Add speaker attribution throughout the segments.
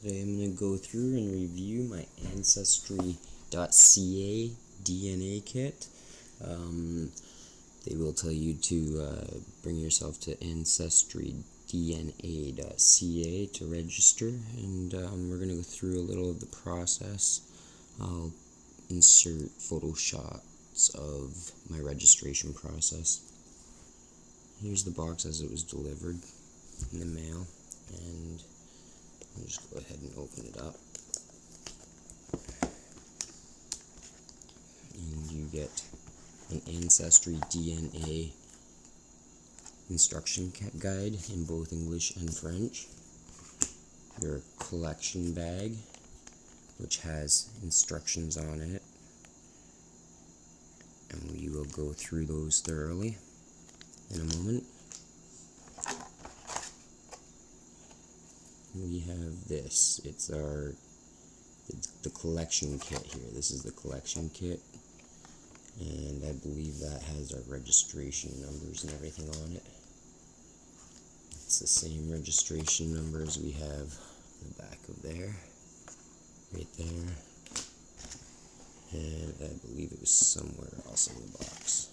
Speaker 1: Today I'm going to go through and review my Ancestry.ca DNA kit. They will tell you to bring yourself to AncestryDNA.ca to register, and we're going to go through a little of the process. I'll insert Photoshots of my registration process. Here's the box as it was delivered in the mail, and I'll just go ahead and open it up. And you get an Ancestry DNA instruction guide in both English and French. Your collection bag, which has instructions on it. And we will go through those thoroughly in a moment. We have this. It's the collection kit here. This is the collection kit, and I believe that has our registration numbers and everything on it. It's the same registration numbers we have in the back of there, right there, and I believe it was somewhere else in the box.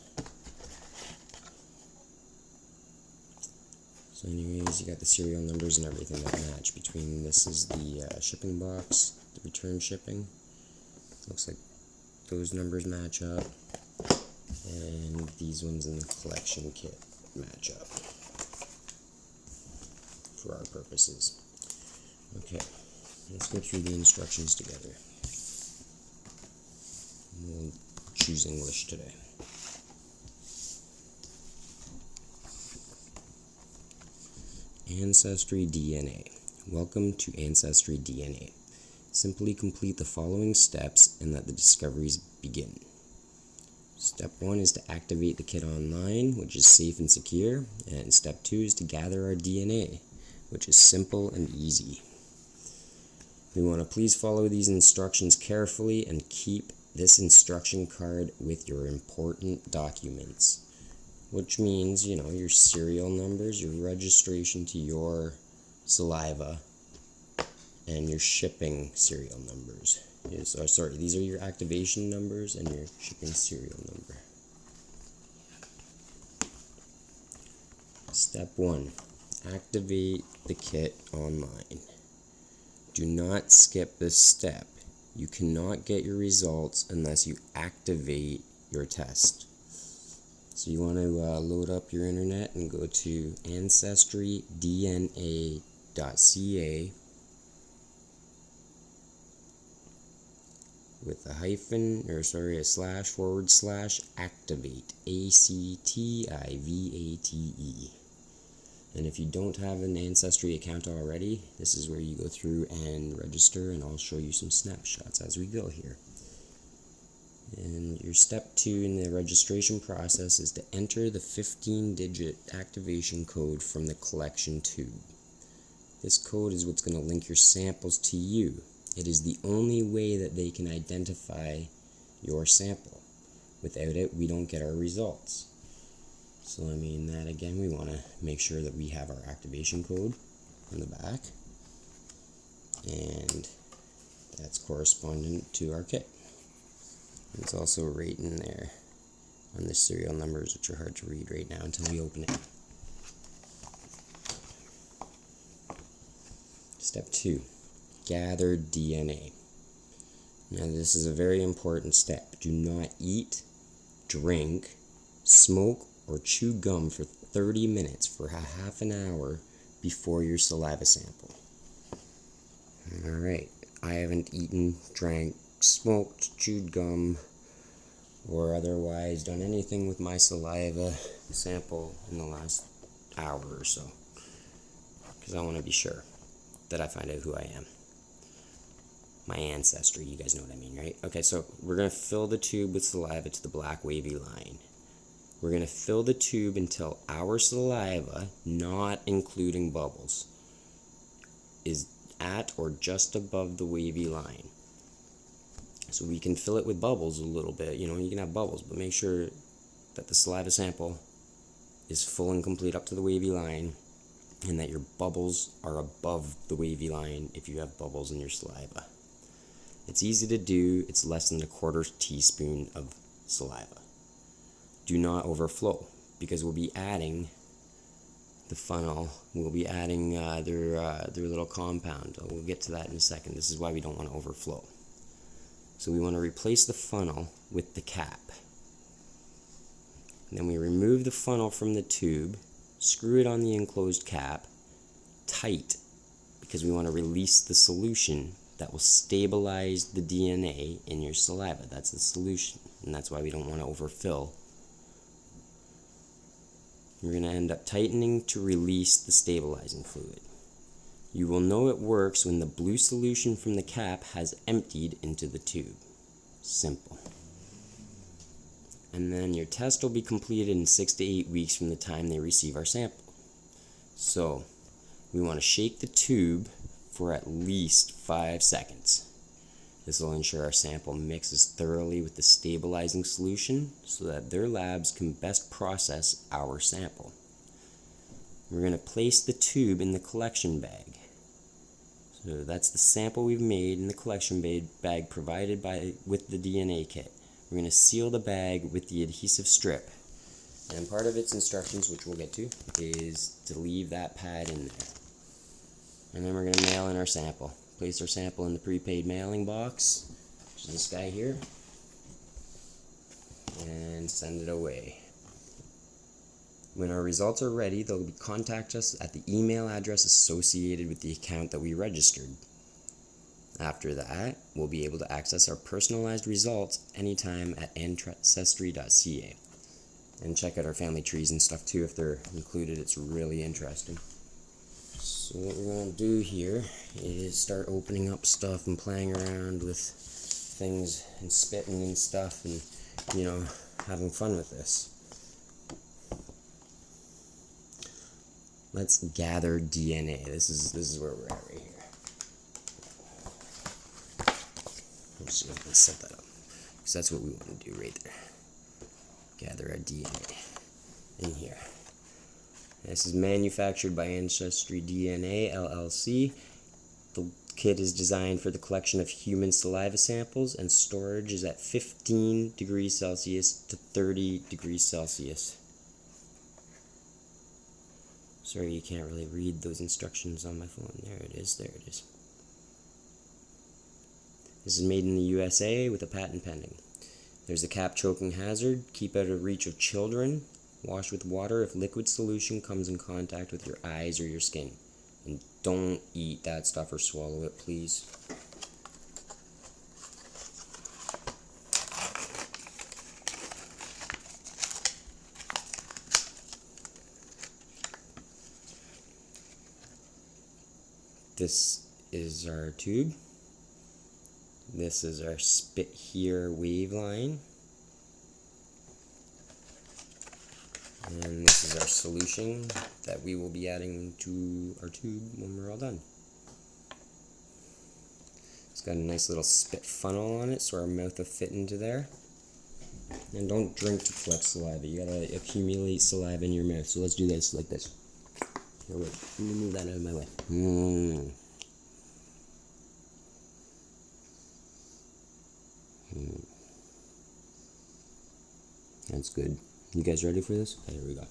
Speaker 1: So anyways, you got the serial numbers and everything that match between. This is the shipping box, the return shipping. Looks like those numbers match up, and these ones in the collection kit match up for our purposes. Okay, let's go through the instructions together. We'll choose English today. Ancestry DNA. Welcome to Ancestry DNA. Simply complete the following steps and let the discoveries begin. Step 1 is to activate the kit online, which is safe and secure, and step 2 is to gather our DNA, which is simple and easy. We want to please follow these instructions carefully and keep this instruction card with your important documents. Which means, your serial numbers, your registration to your saliva, and your shipping serial numbers. These are your activation numbers and your shipping serial number. Step 1. Activate the kit online. Do not skip this step. You cannot get your results unless you activate your test. So you want to load up your internet and go to AncestryDNA.ca with a //activate, ACTIVATE. And if you don't have an Ancestry account already, this is where you go through and register, and I'll show you some snapshots as we go here. And your step 2 in the registration process is to enter the 15-digit activation code from the collection tube. This code is what's going to link your samples to you. It is the only way that they can identify your sample. Without it, we don't get our results. So that again, we want to make sure that we have our activation code on the back, and that's correspondent to our kit. It's also right in there on the serial numbers, which are hard to read right now until we open it. Step 2, gather DNA. Now this is a very important step. Do not eat, drink, smoke, or chew gum for 30 minutes for a half an hour before your saliva sample. Alright, I haven't eaten, drank, smoked, chewed gum, or otherwise done anything with my saliva sample in the last hour or so, because I want to be sure that I find out who I am. My ancestry, you guys know what I mean, right? Okay, so we're going to fill the tube with saliva to the black wavy line. We're going to fill the tube until our saliva, not including bubbles, is at or just above the wavy line. So we can fill it with bubbles a little bit, you can have bubbles, but make sure that the saliva sample is full and complete up to the wavy line and that your bubbles are above the wavy line if you have bubbles in your saliva. It's easy to do. It's less than a quarter teaspoon of saliva. Do not overflow, because we'll be adding the funnel, we'll be adding their little compound. We'll get to that in a second. This is why we don't want to overflow. So we want to replace the funnel with the cap. And then we remove the funnel from the tube, screw it on the enclosed cap tight, because we want to release the solution that will stabilize the DNA in your saliva. That's the solution, and that's why we don't want to overfill. We're going to end up tightening to release the stabilizing fluid. You will know it works when the blue solution from the cap has emptied into the tube. Simple. And then your test will be completed in 6 to 8 weeks from the time they receive our sample. So we want to shake the tube for at least 5 seconds. This will ensure our sample mixes thoroughly with the stabilizing solution so that their labs can best process our sample. We're going to place the tube in the collection bag. So that's the sample we've made in the collection bag provided with the DNA kit. We're going to seal the bag with the adhesive strip. And part of its instructions, which we'll get to, is to leave that pad in there. And then we're going to mail in our sample. Place our sample in the prepaid mailing box, which is this guy here, and send it away. When our results are ready, they'll contact us at the email address associated with the account that we registered. After that, we'll be able to access our personalized results anytime at AncestryDNA.ca. And check out our family trees and stuff too if they're included. It's really interesting. So what we're going to do here is start opening up stuff and playing around with things and spitting and stuff and, you know, having fun with this. Let's gather DNA. This is where we're at right here. Let's see if I can set that up, because that's what we want to do right there. Gather our DNA in here. This is manufactured by AncestryDNA, LLC. The kit is designed for the collection of human saliva samples, and storage is at 15 degrees Celsius to 30 degrees Celsius. Sorry, you can't really read those instructions on my phone. There it is, there it is. This is made in the USA with a patent pending. There's a cap choking hazard. Keep out of reach of children. Wash with water if liquid solution comes in contact with your eyes or your skin. And don't eat that stuff or swallow it, please. This is our tube. This is our spit here wave line. And this is our solution that we will be adding to our tube when we're all done. It's got a nice little spit funnel on it so our mouth will fit into there. And don't drink to collect saliva. You gotta accumulate saliva in your mouth. So let's do this like this. Here, wait. Let me move that out of my way. That's good. You guys ready for this? Okay, here we go. I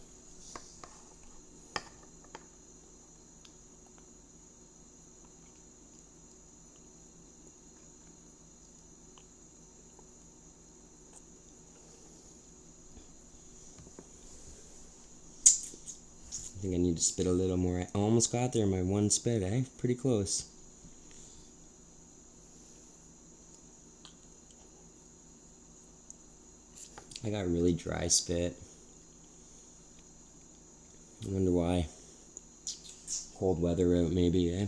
Speaker 1: think I need to spit a little more. I almost got there in my one spit, eh? Pretty close. I got really dry spit. I wonder why. Cold weather out maybe, eh?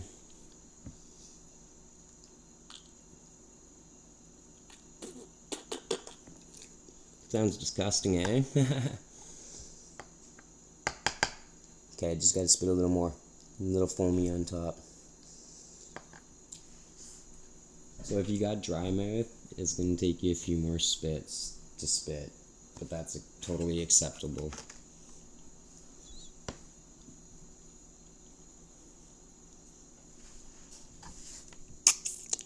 Speaker 1: Sounds disgusting, eh? Okay, I just gotta spit a little more. A little foamy on top. So if you got dry mouth, it's gonna take you a few more spits to spit. But that's totally acceptable.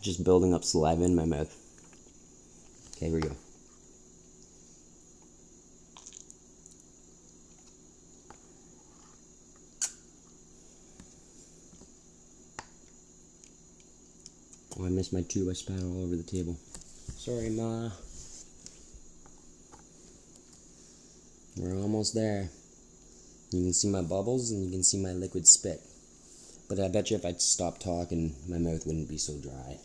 Speaker 1: Just building up saliva in my mouth. Okay, here we go. Oh, I missed my tube. I spat all over the table. Sorry, Ma. We're almost there. You can see my bubbles and you can see my liquid spit. But I bet you if I stopped talking, my mouth wouldn't be so dry.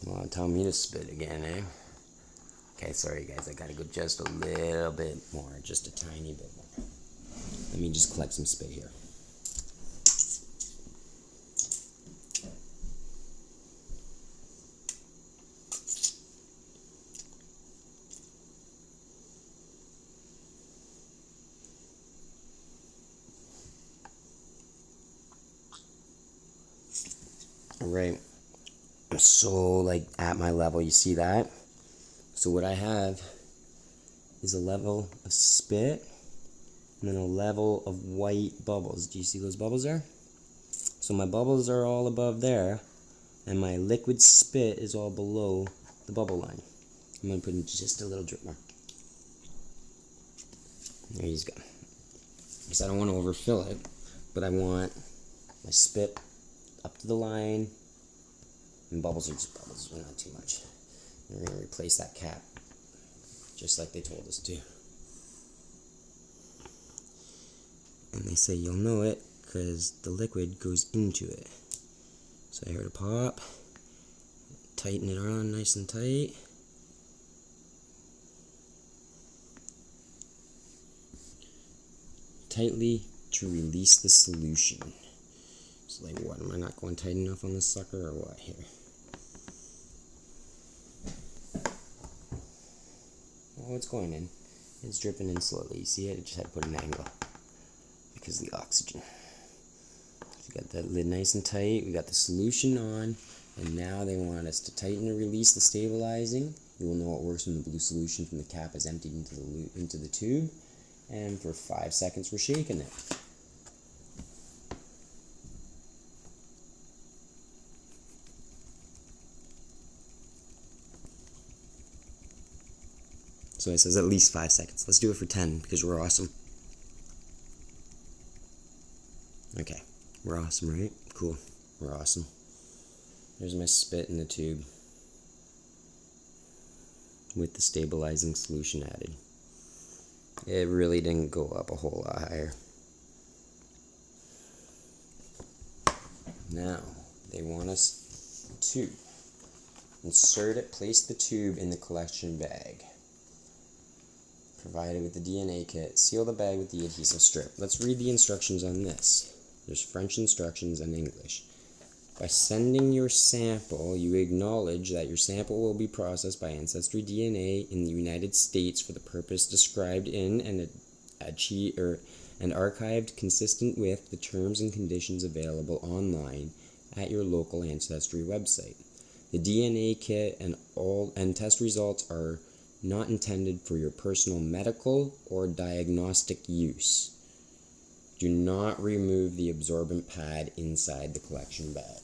Speaker 1: Well, tell me to spit again, eh? Okay, sorry guys, I gotta go just a little bit more, just a tiny bit more. Let me just collect some spit here. Alright, I'm so like at my level, you see that? So what I have is a level of spit and then a level of white bubbles. Do you see those bubbles there? So my bubbles are all above there and my liquid spit is all below the bubble line. I'm going to put in just a little drip more. There you go. Because I don't want to overfill it, but I want my spit up to the line, and bubbles are just bubbles, not too much. And we're going to replace that cap, just like they told us to. And they say you'll know it because the liquid goes into it. So I heard a pop, tighten it on nice and tight. Tightly to release the solution. So like what, am I not going tight enough on this sucker or what here? Oh, it's going in. It's dripping in slowly. You see it? I just had to put an angle because of the oxygen. So we got that lid nice and tight. We got the solution on, and now they want us to tighten and release the stabilizing. You will know it works when the blue solution from the cap is emptied into the tube. And for 5 seconds, we're shaking it. So it says at least 5 seconds. Let's do it for 10 because we're awesome. Okay, we're awesome, right? Cool, we're awesome. There's my spit in the tube with the stabilizing solution added. It really didn't go up a whole lot higher. Now, they want us to insert it, place the tube in the collection bag provided with the DNA kit. Seal the bag with the adhesive strip. Let's read the instructions on this. There's French instructions and English. By sending your sample, you acknowledge that your sample will be processed by AncestryDNA in the United States for the purpose described in and archived consistent with the terms and conditions available online at your local Ancestry website. The DNA kit and test results are not intended for your personal medical or diagnostic use. Do not remove the absorbent pad inside the collection bag.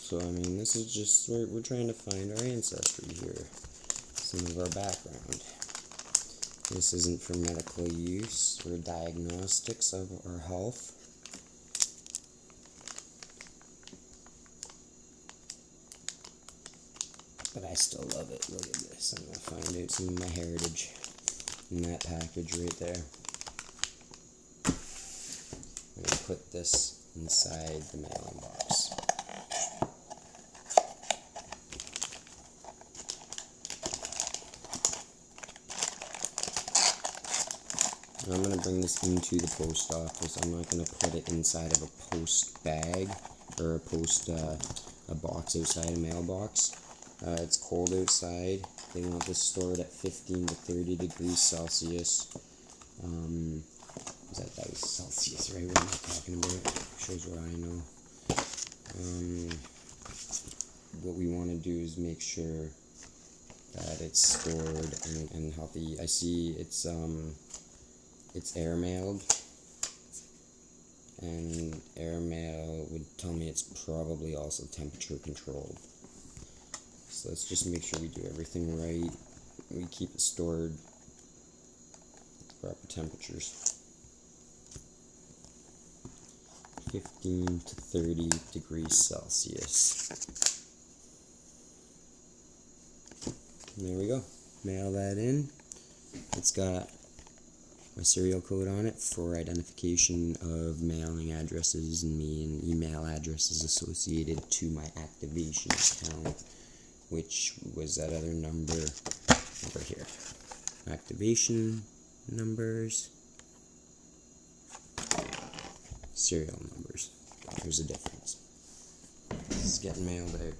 Speaker 1: So, I mean, this is just, we're trying to find our ancestry here, some of our background. This isn't for medical use or diagnostics of our health. But I still love it. Look at this. I'm going to find out some of my heritage in that package right there. I'm going to put this inside the mailing box. And I'm going to bring this into the post office. I'm not going to put it inside of a post bag or a box outside, a mailbox. It's cold outside. They want this stored at 15 to 30 degrees Celsius. That was Celsius, right? right? What am I talking about? Shows what I know. What we want to do is make sure that it's stored and healthy. I see it's airmailed, and airmail would tell me it's probably also temperature controlled. So let's just make sure we do everything right. We keep it stored at proper temperatures. 15 to 30 degrees Celsius. And there we go. Mail that in. It's got my serial code on it for identification of mailing addresses and email addresses associated to my activation account, which was that other number over here. Activation numbers, serial numbers. There's a difference. This is getting mailed out.